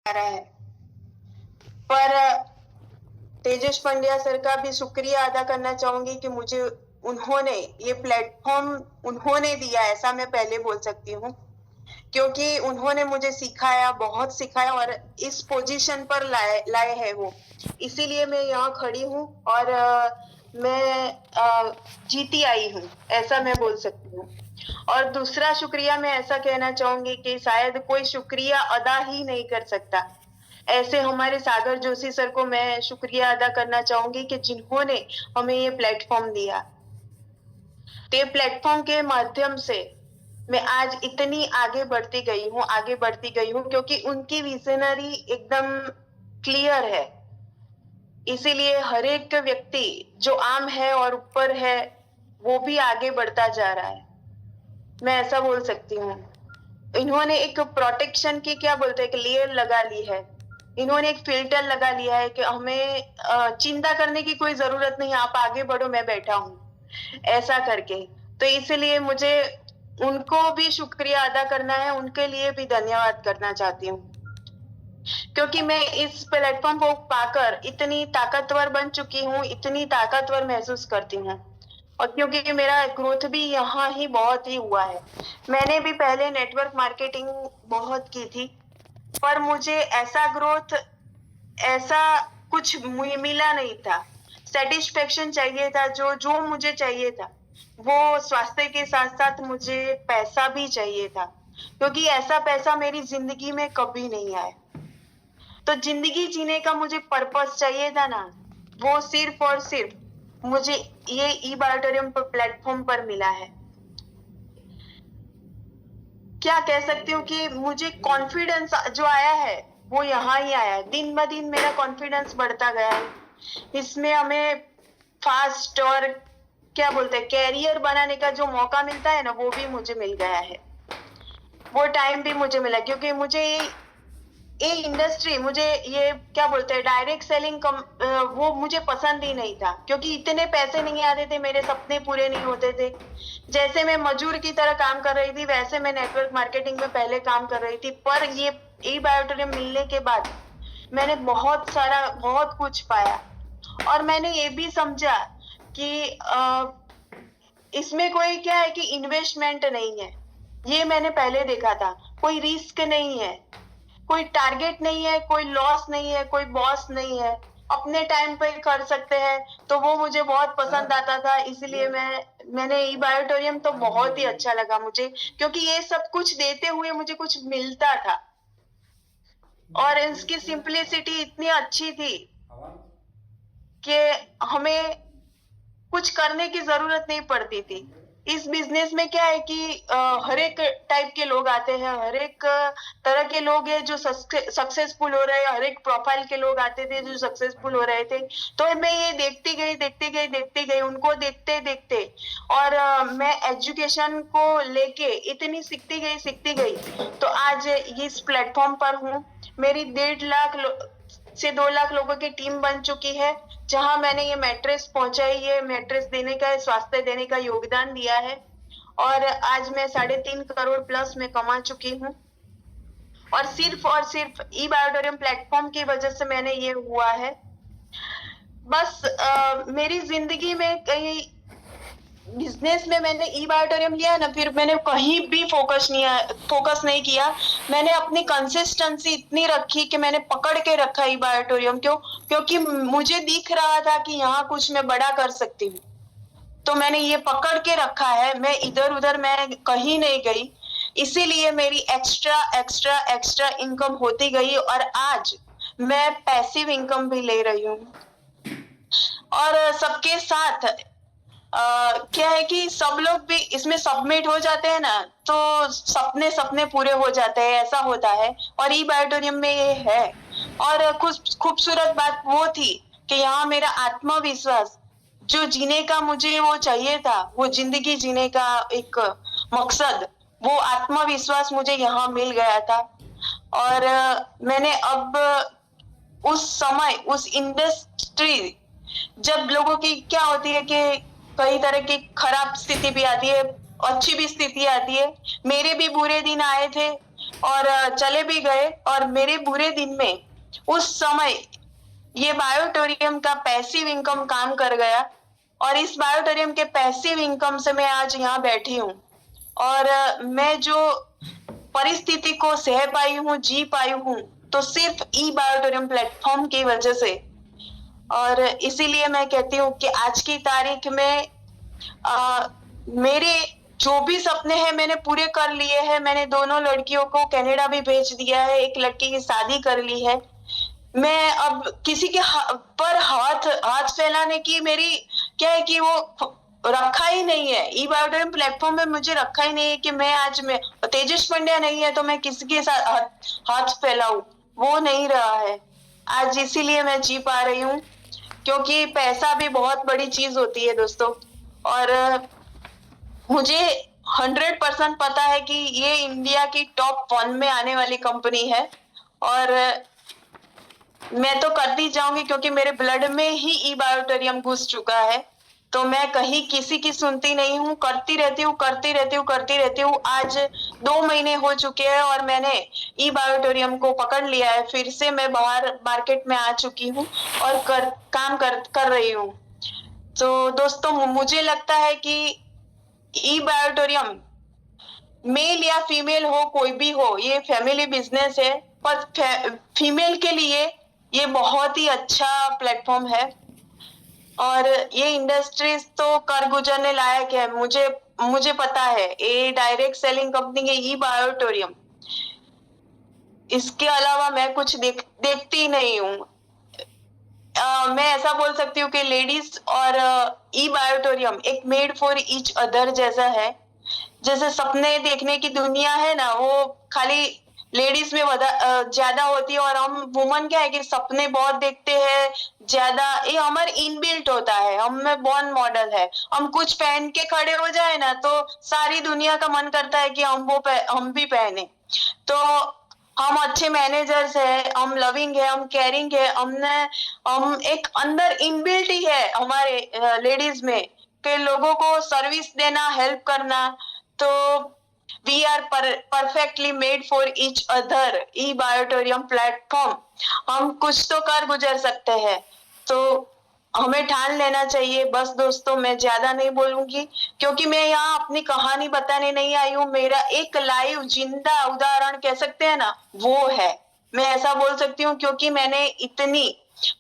रहा है। पर तेजस पंड्या सर का भी शुक्रिया अदा करना चाहूंगी कि मुझे उन्होंने ये प्लेटफॉर्म उन्होंने दिया, ऐसा मैं पहले बोल सकती हूँ, क्योंकि उन्होंने मुझे सिखाया, बहुत सिखाया और इस पोजीशन पर लाए है वो। इसीलिए मैं यहाँ खड़ी हूँ और मैं जीती आई हूँ, ऐसा मैं बोल सकती हूँ। और दूसरा शुक्रिया मैं ऐसा कहना चाहूंगी कि शायद कोई शुक्रिया अदा ही नहीं कर सकता, ऐसे हमारे सागर जोशी सर को मैं शुक्रिया अदा करना चाहूंगी कि जिन्होंने हमें ये प्लेटफॉर्म दिया। तो ये प्लेटफॉर्म के माध्यम से मैं आज इतनी आगे बढ़ती गई हूँ क्योंकि उनकी विजनरी एकदम क्लियर है। इसीलिए हर एक व्यक्ति जो आम है और ऊपर है वो भी आगे बढ़ता जा रहा है, मैं ऐसा बोल सकती हूँ। इन्होंने एक प्रोटेक्शन की क्या बोलते हैं, एक लेयर लगा ली है, इन्होंने एक फिल्टर लगा लिया है कि हमें चिंता करने की कोई जरूरत नहीं, आप आगे बढ़ो, मैं बैठा हूँ, ऐसा करके। तो इसलिए मुझे उनको भी शुक्रिया अदा करना है, उनके लिए भी धन्यवाद करना चाहती हूँ, क्योंकि मैं इस प्लेटफॉर्म को पाकर इतनी ताकतवर बन चुकी हूँ, इतनी ताकतवर महसूस करती हूँ। और क्योंकि मेरा ग्रोथ भी यहाँ ही बहुत ही हुआ है। मैंने भी पहले नेटवर्क मार्केटिंग बहुत की थी, पर मुझे ऐसा ग्रोथ, ऐसा कुछ मिला नहीं था। सेटिस्फेक्शन चाहिए था, जो जो मुझे चाहिए था, वो स्वास्थ्य के साथ साथ मुझे पैसा भी चाहिए था, क्योंकि ऐसा पैसा मेरी जिंदगी में कभी नहीं आया। तो जिंदगी जीने का मुझे पर्पस चाहिए था ना, वो सिर्फ और सिर्फ मुझे ये ई बायोटोरियम प्लेटफॉर्म पर मिला है। क्या कह सकती हूँ कि मुझे कॉन्फिडेंस जो आया है वो यहाँ ही आया है। दिन ब दिन मेरा कॉन्फिडेंस बढ़ता गया है। इसमें हमें फास्ट और क्या बोलते हैं, कैरियर बनाने का जो मौका मिलता है ना, वो भी मुझे मिल गया है, वो टाइम भी मुझे मिला। क्योंकि मुझे ये इंडस्ट्री, मुझे ये क्या बोलते हैं, डायरेक्ट सेलिंग वो मुझे पसंद ही नहीं था, क्योंकि इतने पैसे नहीं आते थे, मेरे सपने पूरे नहीं होते थे। जैसे मैं मजदूर की तरह काम कर रही थी, वैसे मैं नेटवर्क मार्केटिंग में पहले काम कर रही थी। पर ये ई बायोटोरियम मिलने के बाद मैंने बहुत कुछ पाया, और मैंने ये भी समझा कि इसमें कोई क्या है कि इन्वेस्टमेंट नहीं है। ये मैंने पहले देखा था, कोई रिस्क नहीं है, कोई टारगेट नहीं है, कोई लॉस नहीं है, कोई बॉस नहीं है, अपने टाइम पे कर सकते हैं। तो वो मुझे बहुत पसंद आता था, इसलिए मैंने ई बायोटोरियम तो बहुत ही अच्छा लगा मुझे, क्योंकि ये सब कुछ देते हुए मुझे कुछ मिलता था, और इसकी सिंपलिसिटी इतनी अच्छी थी कि हमें कुछ करने की जरूरत नहीं पड़ती थी। इस बिजनेस में क्या है कि हर एक टाइप के लोग आते हैं, हर एक तरह के लोग हैं जो सक्सेसफुल हो रहे हैं, हर एक प्रोफाइल के लोग आते थे जो सक्सेसफुल हो रहे थे। तो मैं ये देखती गई उनको देखते देखते, और मैं एजुकेशन को लेके इतनी सीखती गई, तो आज इस प्लेटफॉर्म पर हूँ। मेरी 1.5 लाख से 2 लाख लोगों की टीम बन चुकी है, जहां मैंने ये मैट्रेस पहुंचाई है, मैट्रेस देने का, स्वास्थ्य देने का योगदान दिया है, और आज मैं 3.5 करोड़ प्लस में कमा चुकी हूँ। और सिर्फ ई बायोटोरियम प्लेटफॉर्म की वजह से मैंने ये हुआ है। बस मेरी जिंदगी में कहीं बिजनेस में मैंने ई बायोटोरियम लिया ना, फिर मैंने कहीं भी फोकस नहीं किया। मैंने अपनी कंसिस्टेंसी इतनी रखी कि मैंने पकड़ के रखा ई बायोटोरियम क्यों, क्योंकि मुझे दिख रहा था कि यहाँ कुछ मैं बड़ा कर सकती हूँ, तो मैंने ये पकड़ के रखा है। मैं इधर उधर मैं कहीं नहीं गई, इसीलिए मेरी एक्स्ट्रा इनकम होती गई, और आज मैं पैसिव इनकम भी ले रही हूँ। और सबके साथ क्या है कि सब लोग भी इसमें सबमिट हो जाते हैं ना, तो सपने पूरे हो जाते हैं, ऐसा होता है। और ई बायोटोरियम में ये है। और खूबसूरत बात वो थी कि यहाँ मेरा आत्मविश्वास, जो जीने का मुझे वो चाहिए था, वो जिंदगी जीने का एक मकसद, वो आत्मविश्वास मुझे यहाँ मिल गया था। और मैंने अब उस समय, उस इंडस्ट्री, जब लोगों की क्या होती है कि कई तरह की खराब स्थिति भी आती है, अच्छी भी स्थिति आती है, मेरे भी बुरे दिन आए थे, और चले भी गए। और मेरे बुरे दिन में उस समय ये बायोटोरियम का पैसिव इनकम काम कर गया, और इस बायोटोरियम के पैसिव इनकम से मैं आज यहाँ बैठी हूँ। और मैं जो परिस्थिति को सह पाई हूँ, जी पाई हूँ, तो सिर्फ ई बायोटोरियम प्लेटफॉर्म की वजह से। और इसीलिए मैं कहती हूँ कि आज की तारीख में मेरे जो भी सपने हैं मैंने पूरे कर लिए हैं। मैंने दोनों लड़कियों को कनाडा भी भेज दिया है, एक लड़की की शादी कर ली है। मैं अब किसी के पर हाथ फैलाने की मेरी क्या है कि वो रखा ही नहीं है। ई बायोटोरियम प्लेटफॉर्म में मुझे रखा ही नहीं है कि मैं आज में तेजस पंड्या नहीं है तो मैं किसी के साथ हाथ फैलाऊं, वो नहीं रहा है आज। इसीलिए मैं जी पा रही हूँ, क्योंकि पैसा भी बहुत बड़ी चीज होती है दोस्तों। और मुझे 100% पता है कि ये इंडिया की टॉप 1 में आने वाली कंपनी है, और मैं तो करती जाऊंगी क्योंकि मेरे ब्लड में ही ई बायोटोरियम घुस चुका है। तो मैं कहीं किसी की सुनती नहीं हूँ, करती रहती हूँ। आज 2 महीने हो चुके हैं और मैंने ई बायोटोरियम को पकड़ लिया है। फिर से मैं बाहर मार्केट में आ चुकी हूँ और काम कर रही हूँ। तो दोस्तों मुझे लगता है कि ई बायोटोरियम मेल या फीमेल हो, कोई भी हो, ये फैमिली बिजनेस है, पर फीमेल के लिए ये बहुत ही अच्छा प्लेटफॉर्म है। और ये इंडस्ट्रीज तो कर गुजरने लायक है। मुझे पता है ये डायरेक्ट सेलिंग कंपनी है ई बायोटोरियम, इसके अलावा मैं कुछ देखती नहीं हूँ। मैं ऐसा बोल सकती हूँ कि लेडीज और ई बायोटोरियम एक मेड फॉर ईच अदर जैसा है। जैसे सपने देखने की दुनिया है ना, वो खाली लेडीज में ज्यादा होती है, और हम वुमन क्या है कि सपने बहुत देखते हैं ज्यादा। ये हमारे इनबिल्ट होता है, हम में बॉर्न मॉडल है। हम कुछ पहन के खड़े हो जाए ना तो सारी दुनिया का मन करता है कि हम भी पहने। तो हम अच्छे मैनेजर्स है, हम लविंग है, हम केयरिंग है, हम एक अंदर इनबिल्ट ही है हमारे लेडीज में कि लोगों को सर्विस देना, हेल्प करना। तो we are perfectly made for each other. E बायोटोरियम प्लेटफॉर्म हम कुछ तो कर गुजर सकते हैं, तो हमें ठान लेना चाहिए। बस दोस्तों मैं ज्यादा नहीं बोलूंगी, क्योंकि मैं यहाँ अपनी कहानी बताने नहीं आई हूँ। मेरा एक लाइव जिंदा उदाहरण कह सकते हैं ना, वो है। मैं ऐसा बोल सकती हूँ क्योंकि मैंने इतनी,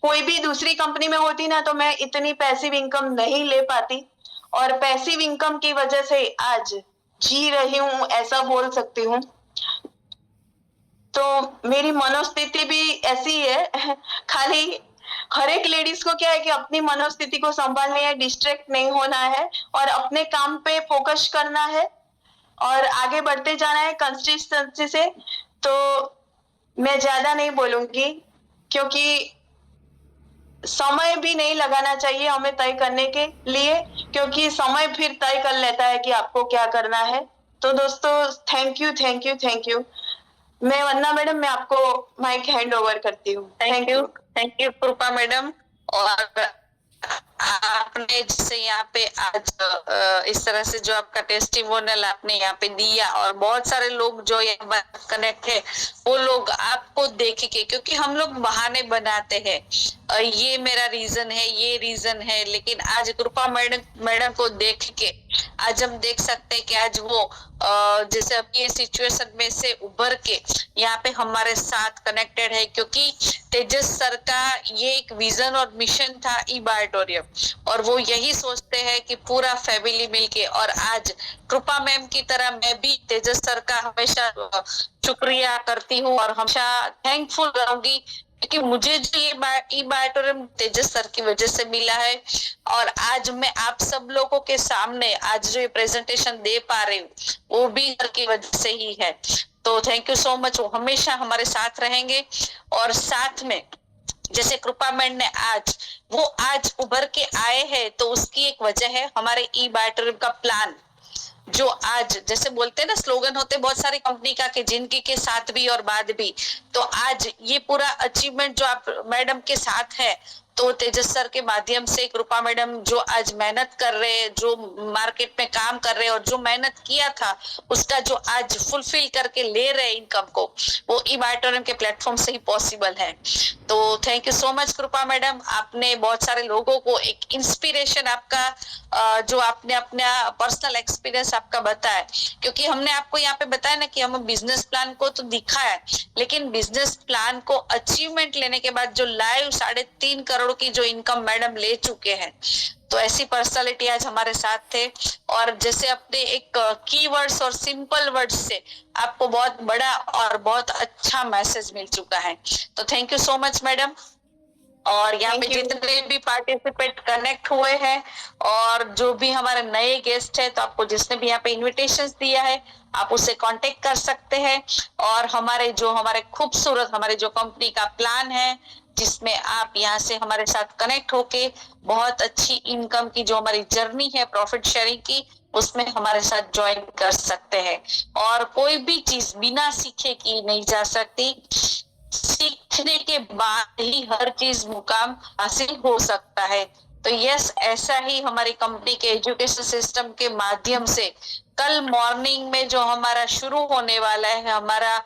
कोई भी दूसरी कंपनी में होती ना तो मैं इतनी पैसिव इनकम नहीं ले पाती, और पैसिव इनकम की वजह से आज जी रही हूँ, ऐसा बोल सकती हूँ। तो मेरी मनोस्थिति भी ऐसी है। खाली हर एक लेडीज को क्या है कि अपनी मनोस्थिति को संभालनी है, डिस्ट्रैक्ट नहीं होना है, और अपने काम पे फोकस करना है और आगे बढ़ते जाना है कंसिस्टेंसी से। तो मैं ज्यादा नहीं बोलूंगी, क्योंकि समय भी नहीं लगाना चाहिए हमें तय करने के लिए, क्योंकि समय फिर तय कर लेता है कि आपको क्या करना है। तो दोस्तों थैंक यू। मैं वंदना मैडम, मैं आपको माइक हैंड ओवर करती हूँ। थैंक यू कृपा मैडम। और आपने जैसे यहाँ पे आज इस तरह से जो आपका टेस्टिमोनियल आपने यहाँ पे दिया, और बहुत सारे लोग जो यहाँ कनेक्ट है वो लोग आपको देख के, क्योंकि हम लोग बहाने बनाते हैं, ये मेरा रीजन है, ये रीजन है, लेकिन आज कृपा मैडम को देख के आज हम देख सकते हैं कि आज वो जैसे अभी ये सिचुएशन में से उभर के यहाँ पे हमारे साथ कनेक्टेड है, क्योंकि तेजस सर का ये एक विजन और मिशन था ई बायोटोरियम, और वो यही सोचते हैं कि पूरा फैमिली मिलके। और आज कृपा मैम की तरह मैं भी तेजस सर का हमेशा शुक्रिया करती हूँ और हमेशा थैंकफुल रहूंगी, क्योंकि मुझे जो ये ई बायोटोरियम तेजस सर की वजह से मिला है, और आज मैं आप सब लोगों के सामने आज जो ये प्रेजेंटेशन दे पा रही हूँ वो भी सर की वजह से ही है। तो थैंक यू सो मच, वो हमेशा हमारे साथ रहेंगे। और साथ में जैसे कृपा मैम ने आज उभर के आए हैं, तो उसकी एक वजह है हमारे ई बायोटोरियम का प्लान, जो आज जैसे बोलते हैं ना, स्लोगन होते बहुत सारी कंपनी का कि जिंदगी के साथ भी और बाद भी। तो आज ये पूरा अचीवमेंट जो आप मैडम के साथ है तो तेजस सर के माध्यम से कृपा मैडम जो आज मेहनत कर रहे हैं, जो मार्केट में काम कर रहे हैं और जो मेहनत किया था उसका जो आज फुलफिल करके ले रहे हैं इनकम को, वो ई बायोटोरियम के प्लेटफॉर्म से ही पॉसिबल है। तो थैंक यू सो मच कृपा मैडम, आपने बहुत सारे लोगों को एक इंस्पिरेशन आपका जो आपने अपना पर्सनल एक्सपीरियंस आपका बताया, क्योंकि हमने आपको यहाँ पे बताया ना कि हम बिजनेस प्लान को तो दिखाया है, लेकिन बिजनेस प्लान को अचीवमेंट लेने के बाद जो लाइव 3.5 करोड़ की जो इनकम मैडम ले चुके हैं, तो ऐसी पर्सनालिटी आज हमारे साथ थे। और जैसे अपने एक कीवर्ड्स और सिंपल वर्ड्स से आपको बहुत बड़ा और बहुत अच्छा मैसेज मिल चुका है। तो thank you so much madam. और यहाँ पे Thank you. जितने भी पार्टिसिपेट कनेक्ट हुए हैं और जो भी हमारे नए गेस्ट है, तो आपको जिसने भी यहाँ पे इनविटेशंस दिया है आप उससे कांटेक्ट कर सकते हैं। और हमारे खूबसूरत हमारे जो कंपनी का प्लान है, जिसमें आप यहाँ से हमारे साथ कनेक्ट होके बहुत अच्छी इनकम की जो हमारी जर्नी है प्रॉफिट शेयरिंग की, उसमें हमारे साथ ज्वाइन कर सकते हैं। और कोई भी चीज बिना सीखे की नहीं जा सकती, सीखने के बाद ही हर चीज मुकाम हासिल हो सकता है। तो यस, ऐसा ही हमारी कंपनी के एजुकेशन सिस्टम के माध्यम से कल मॉर्निंग में जो हमारा शुरू होने वाला है हमारा